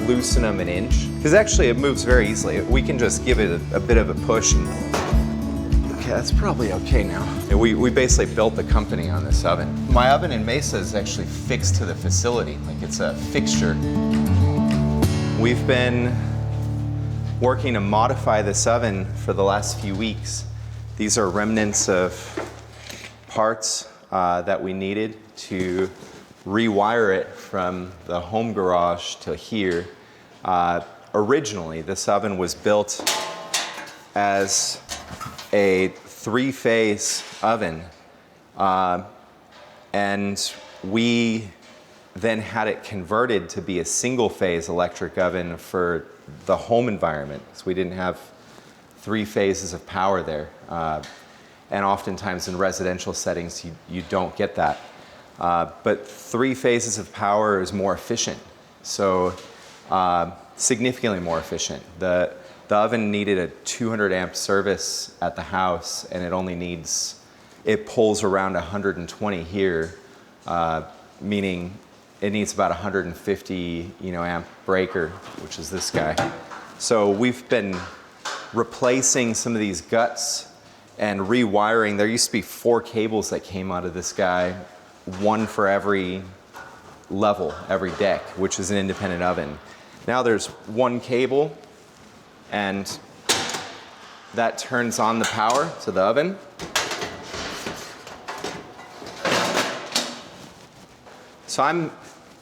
loosen them an inch, because actually it moves very easily. We can just give it a bit of a push and, okay, that's probably okay now. We basically built the company on this oven. My oven in Mesa is actually fixed to the facility, like it's a fixture. We've been working to modify this oven for the last few weeks. These are remnants of parts that we needed to rewire it from the home garage to here. Originally, this oven was built as a 3-phase oven, and we then had it converted to be a single-phase electric oven for the home environment, so we didn't have 3 phases of power there. And oftentimes in residential settings, you don't get that. But 3 phases of power is more efficient, so significantly more efficient. The oven needed a 200 amp service at the house, and it pulls around 120 here, meaning it needs about 150 amp breaker, which is this guy. So we've been replacing some of these guts and rewiring. There used to be 4 cables that came out of this guy, 1 for every level, every deck, which is an independent oven. Now there's 1 cable, and that turns on the power to the oven. So I'm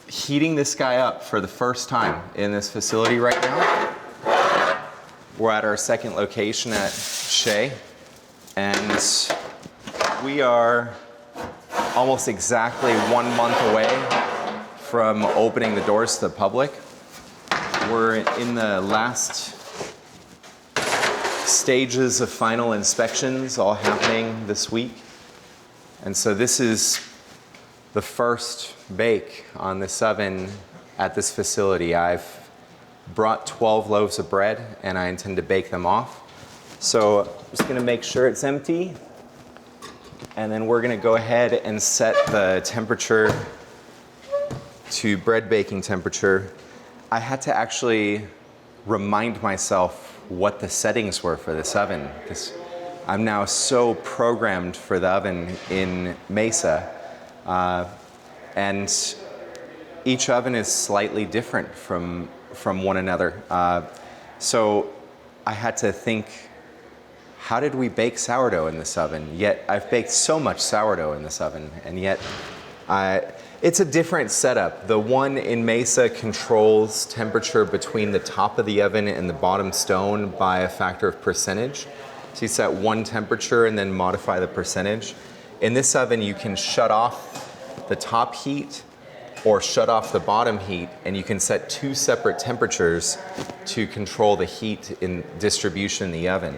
heating this guy up for the first time in this facility right now. We're at our second location at Shea, and we are almost exactly 1 month away from opening the doors to the public. We're in the last stages of final inspections, all happening this week. And so this is the first bake on this oven at this facility. I've brought 12 loaves of bread, and I intend to bake them off. So I'm just gonna make sure it's empty, and then we're gonna go ahead and set the temperature to bread baking temperature. I had to actually remind myself what the settings were for this oven, because I'm now so programmed for the oven in Mesa. And each oven is slightly different from one another. So I had to think, how did we bake sourdough in this oven? Yet I've baked so much sourdough in this oven, and yet it's a different setup. The one in Mesa controls temperature between the top of the oven and the bottom stone by a factor of percentage. So you set 1 temperature and then modify the percentage. In this oven, you can shut off the top heat or shut off the bottom heat, and you can set 2 separate temperatures to control the heat in distribution in the oven.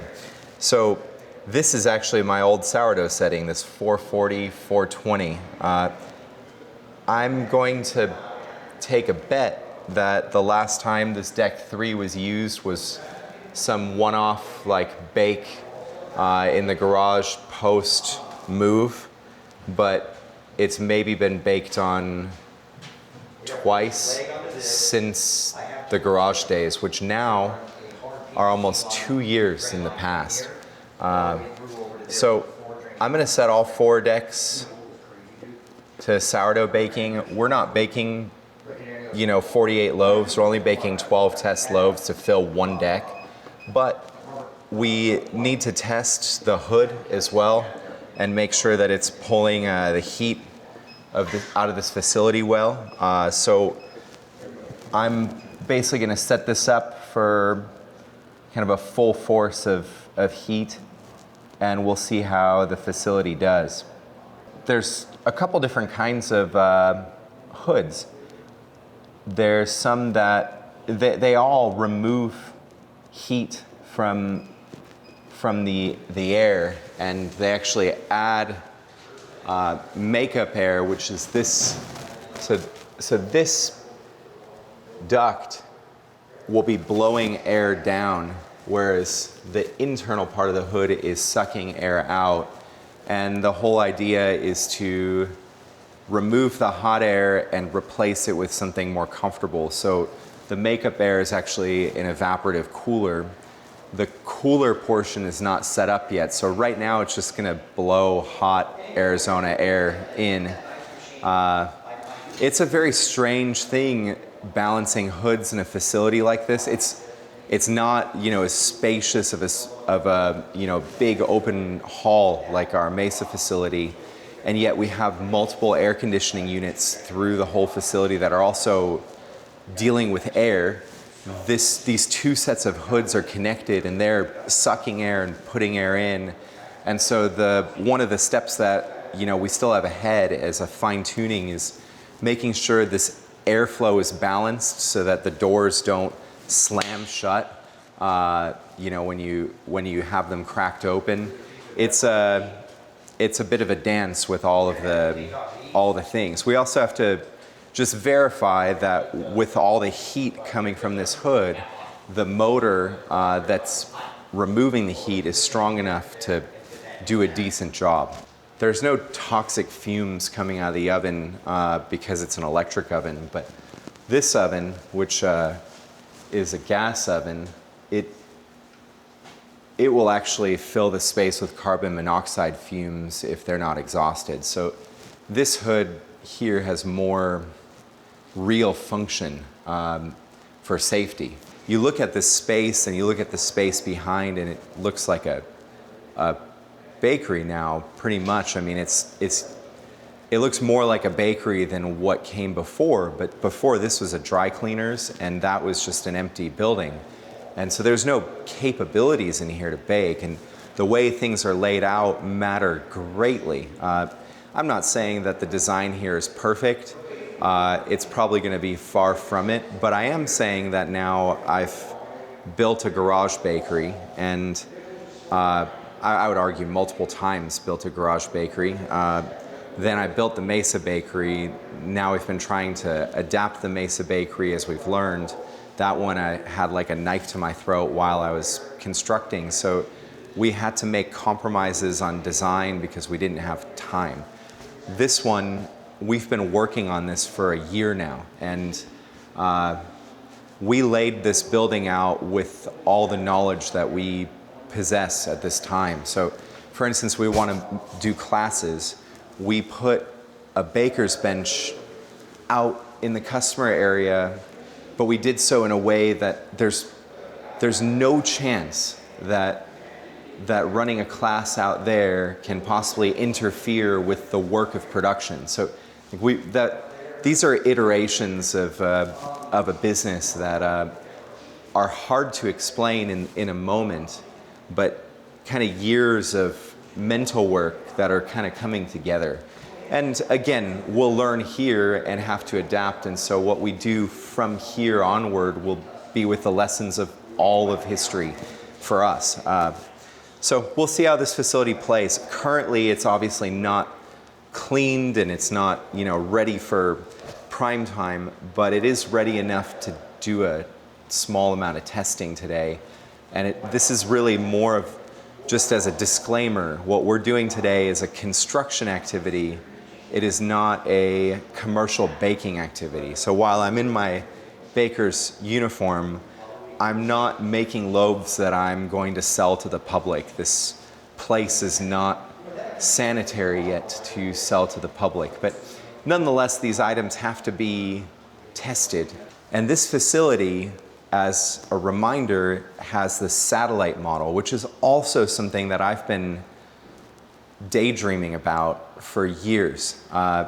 So this is actually my old sourdough setting, this 440, 420. I'm going to take a bet that the last time this deck 3 was used was some one-off like bake in the garage post move, but it's maybe been baked on twice since the garage days, which now are almost 2 years in the past. So I'm gonna set all 4 decks to sourdough baking. We're not baking 48 loaves. We're only baking 12 test loaves to fill 1 deck. But we need to test the hood as well and make sure that it's pulling the heat out of this facility well. So I'm basically gonna set this up for kind of a full force of heat, and we'll see how the facility does. There's a couple different kinds of hoods. There's some that they all remove heat from the air, and they actually add makeup air, which is this. So this duct will be blowing air down, whereas the internal part of the hood is sucking air out. And the whole idea is to remove the hot air and replace it with something more comfortable. So The makeup air is actually an evaporative cooler. The cooler portion is not set up yet, so right now it's just gonna blow hot Arizona air in. It's a very strange thing balancing hoods in a facility like this. It's not, you know, as spacious of a you know, big open hall like our Mesa facility, and yet we have multiple air conditioning units through the whole facility that are also dealing with air. These two sets of hoods are connected and they're sucking air and putting air in. And so one of the steps that, you know, we still have ahead as a fine tuning is making sure this airflow is balanced so that the doors don't slam shut, you know, when you have them cracked open. It's a bit of a dance with all the things. We also have to just verify that with all the heat coming from this hood, the motor that's removing the heat is strong enough to do a decent job. There's no toxic fumes coming out of the oven because it's an electric oven, but this oven, which is a gas oven, it will actually fill the space with carbon monoxide fumes if they're not exhausted. So this hood here has more real function for safety. You look at this space and you look at the space behind and it looks like a bakery now, pretty much. I mean, it looks more like a bakery than what came before, but before this was a dry cleaners and that was just an empty building. And so there's no capabilities in here to bake, and the way things are laid out matter greatly. I'm not saying that the design here is perfect. It's probably going to be far from it, but I am saying that now I've built a garage bakery, and I would argue multiple times built a garage bakery. Then I built the Mesa bakery. Now we've been trying to adapt the Mesa bakery as we've learned. That one I had like a knife to my throat while I was constructing, so we had to make compromises on design because we didn't have time. This one, we've been working on this for a year now, and we laid this building out with all the knowledge that we possess at this time. So for instance, we want to do classes. We put a baker's bench out in the customer area, but we did so in a way that there's no chance that running a class out there can possibly interfere with the work of production. So these are iterations of a business that are hard to explain in a moment, but kind of years of mental work that are kind of coming together. And again, we'll learn here and have to adapt, and so what we do from here onward will be with the lessons of all of history for us. So we'll see how this facility plays. Currently, it's obviously not cleaned and it's not, you know, ready for prime time, but it is ready enough to do a small amount of testing today. And this is really more of just as a disclaimer, what we're doing today is a construction activity. It is not a commercial baking activity. So while I'm in my baker's uniform, I'm not making loaves that I'm going to sell to the public. This place is not sanitary yet to sell to the public. But nonetheless, these items have to be tested. And this facility, as a reminder, has the satellite model, which is also something that I've been daydreaming about for years. I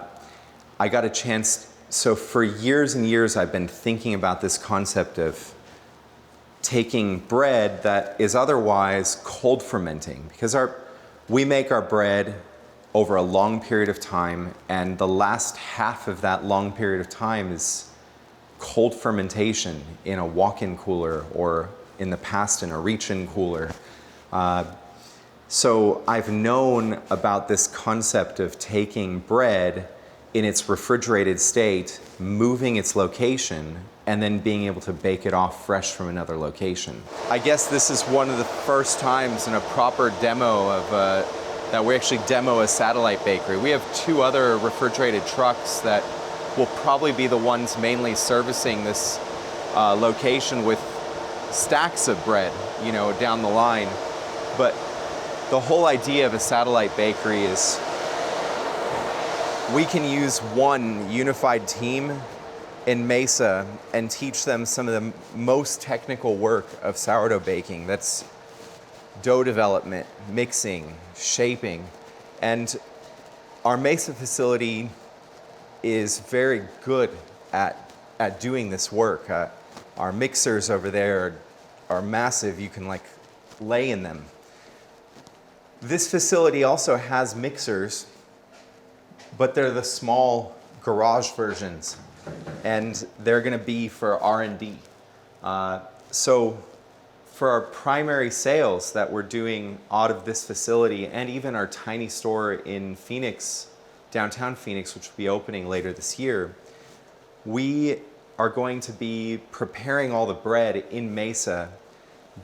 got a chance, so for years and years I've been thinking about this concept of taking bread that is otherwise cold fermenting, because we make our bread over a long period of time, and the last half of that long period of time is cold fermentation in a walk-in cooler, or in the past in a reach-in cooler. So I've known about this concept of taking bread in its refrigerated state, moving its location, and then being able to bake it off fresh from another location. I guess this is one of the first times in a proper demo of that we actually demo a satellite bakery. We have 2 other refrigerated trucks that will probably be the ones mainly servicing this location with stacks of bread, you know, down the line. But the whole idea of a satellite bakery is we can use one unified team in Mesa and teach them some of the most technical work of sourdough baking. That's dough development, mixing, shaping. And our Mesa facility is very good at doing this work. Our mixers over there are massive. You can like lay in them. This facility also has mixers, but they're the small garage versions, and they're going to be for R&D. So for our primary sales that we're doing out of this facility, and even our tiny store in Phoenix, downtown Phoenix, which will be opening later this year, we are going to be preparing all the bread in Mesa,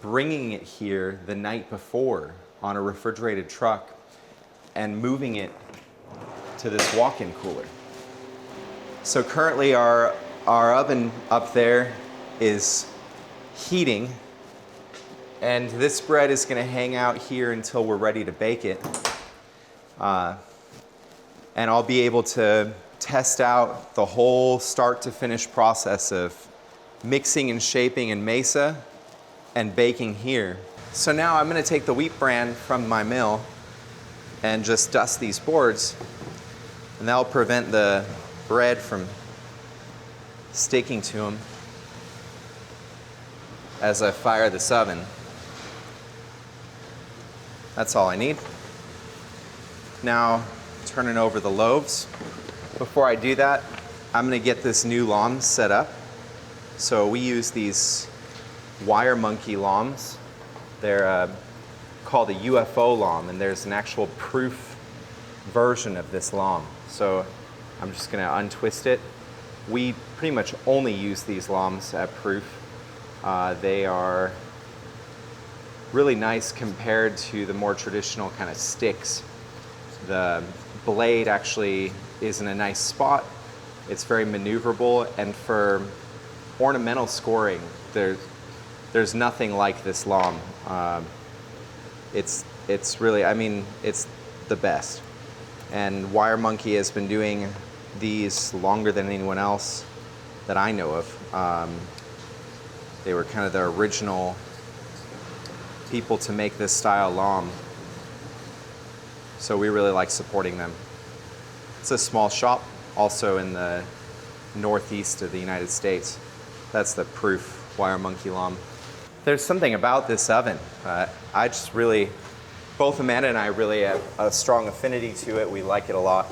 bringing it here the night before on a refrigerated truck, and moving it to this walk-in cooler. So currently our oven up there is heating, and this bread is going to hang out here until we're ready to bake it. And I'll be able to test out the whole start to finish process of mixing and shaping in Mesa and baking here. So now I'm going to take the wheat bran from my mill and just dust these boards, and that'll prevent the bread from sticking to them as I fire this oven. That's all I need. Now, turning over the loaves. Before I do that, I'm going to get this new lawn set up. So we use these WireMonkey lawns. They're called a UFO lawn, and there's an actual proof version of this lawn. So I'm just going to untwist it. We pretty much only use these lawns at proof. They are really nice compared to the more traditional kind of sticks. The blade actually is in a nice spot. It's very maneuverable, and for ornamental scoring, there's nothing like this lawn. It's really, I mean, it's the best. And WireMonkey has been doing these longer than anyone else that I know of. They were kind of the original people to make this style lawn. So we really like supporting them. It's a small shop, also in the northeast of the United States. That's the proof WireMonkey lawn. There's something about this oven. I just really, both Amanda and I really have a strong affinity to it. We like it a lot.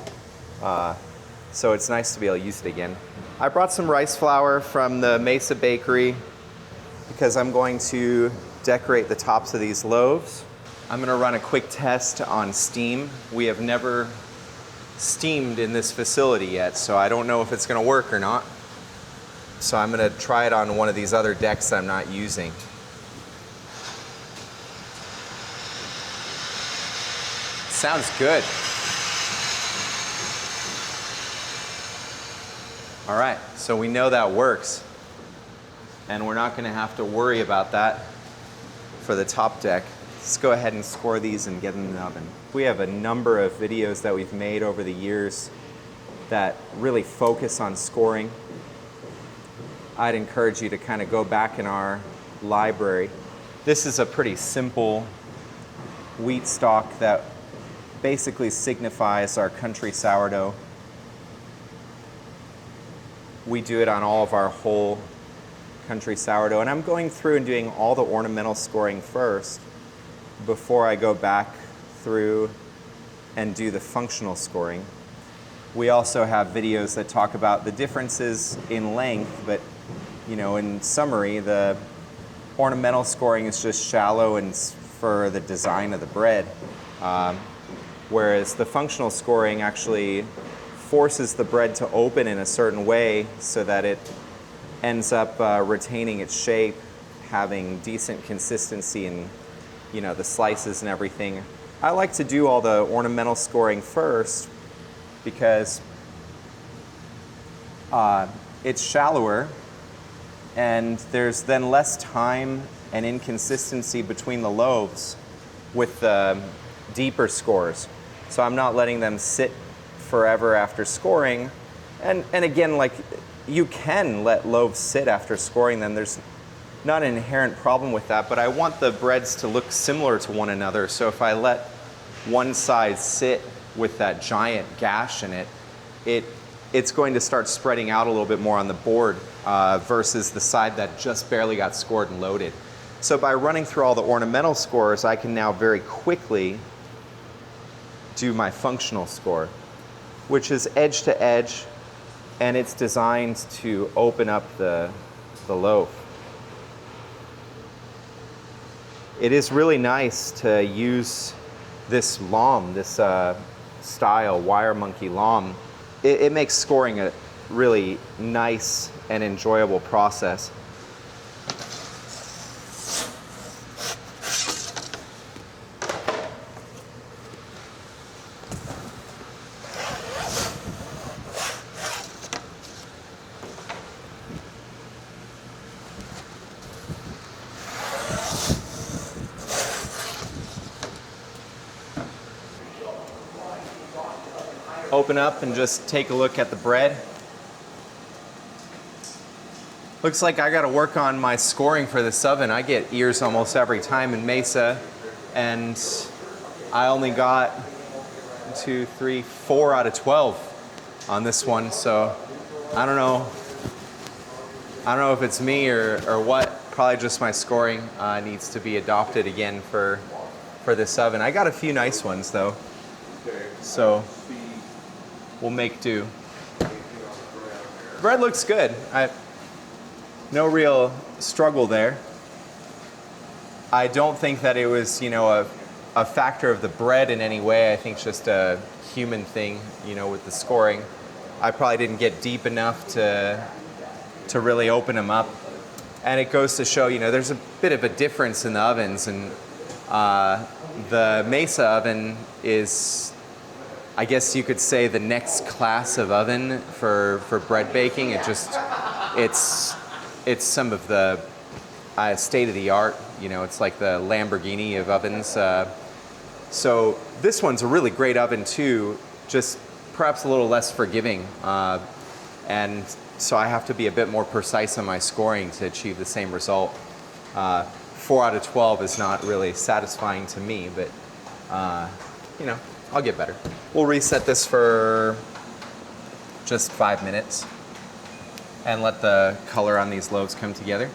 So it's nice to be able to use it again. I brought some rice flour from the Mesa bakery because I'm going to decorate the tops of these loaves. I'm going to run a quick test on steam. We have never steamed in this facility yet, so I don't know if it's going to work or not. So I'm going to try it on one of these other decks that I'm not using. Sounds good. All right, so we know that works, and we're not going to have to worry about that for the top deck. Let's go ahead and score these and get them in the oven. We have a number of videos that we've made over the years that really focus on scoring. I'd encourage you to kind of go back in our library. This is a pretty simple wheat stock that basically signifies our country sourdough. We do it on all of our whole country sourdough, and I'm going through and doing all the ornamental scoring first before I go back through and do the functional scoring. We also have videos that talk about the differences in length, but you know, in summary, the ornamental scoring is just shallow and for the design of the bread, whereas the functional scoring actually forces the bread to open in a certain way so that it ends up retaining its shape, having decent consistency in, you know, the slices and everything. I like to do all the ornamental scoring first because it's shallower and there's then less time and inconsistency between the loaves with the deeper scores. So I'm not letting them sit forever after scoring. And again, like, you can let loaves sit after scoring them. There's not an inherent problem with that, but I want the breads to look similar to one another. So if I let one side sit with that giant gash in it, it's going to start spreading out a little bit more on the board versus the side that just barely got scored and loaded. So by running through all the ornamental scores, I can now very quickly do my functional score, which is edge to edge, and it's designed to open up the loaf. It is really nice to use this LOM, this style, WireMonkey LOM. It makes scoring a really nice and enjoyable process. Open up and just take a look at the bread. Looks like I gotta work on my scoring for this oven. I get ears almost every time in Mesa, and I only got 2, 3, 4 out of 12 on this one, so I don't know if it's me or what. Probably just my scoring needs to be adopted again for this oven. I got a few nice ones though, so we'll make do. Bread looks good. No real struggle there. I don't think that it was, a factor of the bread in any way. I think it's just a human thing, with the scoring. I probably didn't get deep enough to really open them up. And it goes to show, there's a bit of a difference in the ovens, and the Mesa oven is, I guess you could say, the next class of oven for bread baking. It's some of the state of the art. It's like the Lamborghini of ovens. So this one's a really great oven too, just perhaps a little less forgiving. And so I have to be a bit more precise on my scoring to achieve the same result. 4 out of 12 is not really satisfying to me, but I'll get better. We'll reset this for just 5 minutes and let the color on these loaves come together.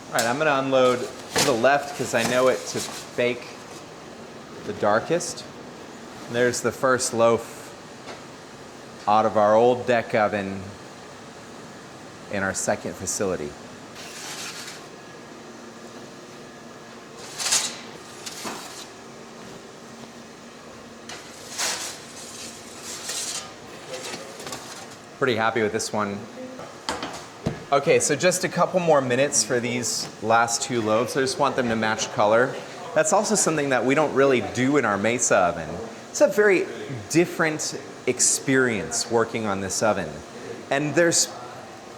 All right, I'm gonna unload to the left because I know it to bake the darkest. And there's the first loaf out of our old deck oven in our second facility. Pretty happy with this one. Okay, so just a couple more minutes for these last 2 loaves. I just want them to match color. That's also something that we don't really do in our Mesa oven. It's a very different experience working on this oven. And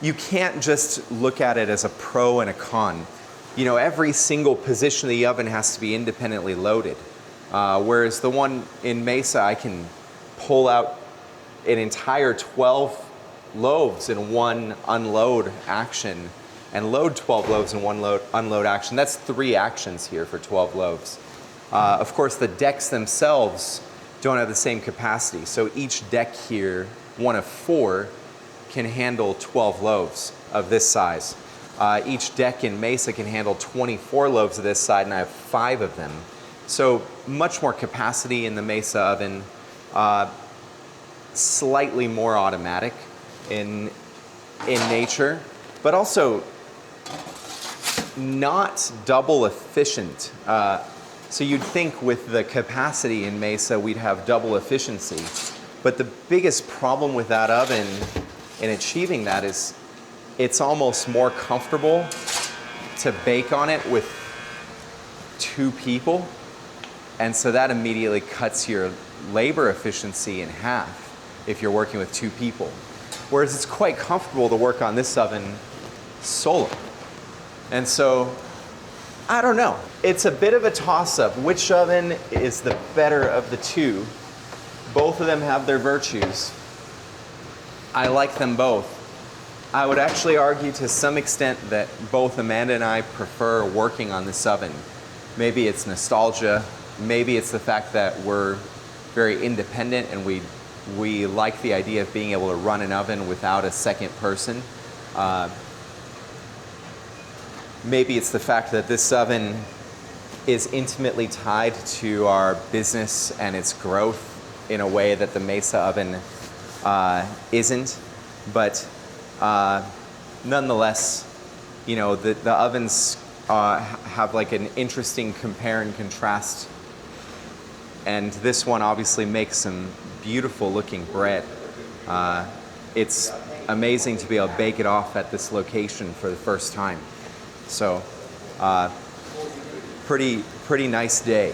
you can't just look at it as a pro and a con. Every single position of the oven has to be independently loaded. Whereas the one in Mesa, I can pull out an entire 12 loaves in one unload action and load 12 loaves in one unload action. That's 3 actions here for 12 loaves. Of course, the decks themselves don't have the same capacity. So each deck here, one of 4, can handle 12 loaves of this size. Each deck in Mesa can handle 24 loaves of this size, and I have 5 of them. So much more capacity in the Mesa oven, slightly more automatic in nature, but also not double efficient. So you'd think with the capacity in Mesa we'd have double efficiency, but the biggest problem with that oven in achieving that is it's almost more comfortable to bake on it with 2 people, and so that immediately cuts your labor efficiency in half if you're working with 2 people. whereas it's quite comfortable to work on this oven solo. And so, I don't know. It's a bit of a toss-up. Which oven is the better of the two? Both of them have their virtues. I like them both. I would actually argue to some extent that both Amanda and I prefer working on this oven. Maybe it's nostalgia. Maybe it's the fact that we're very independent and we like the idea of being able to run an oven without a second person. Maybe it's the fact that this oven is intimately tied to our business and its growth in a way that the Mesa oven isn't. But nonetheless, you know, the ovens have like an interesting compare and contrast. And this one obviously makes some beautiful looking bread. It's amazing to be able to bake it off at this location for the first time. So, pretty nice day.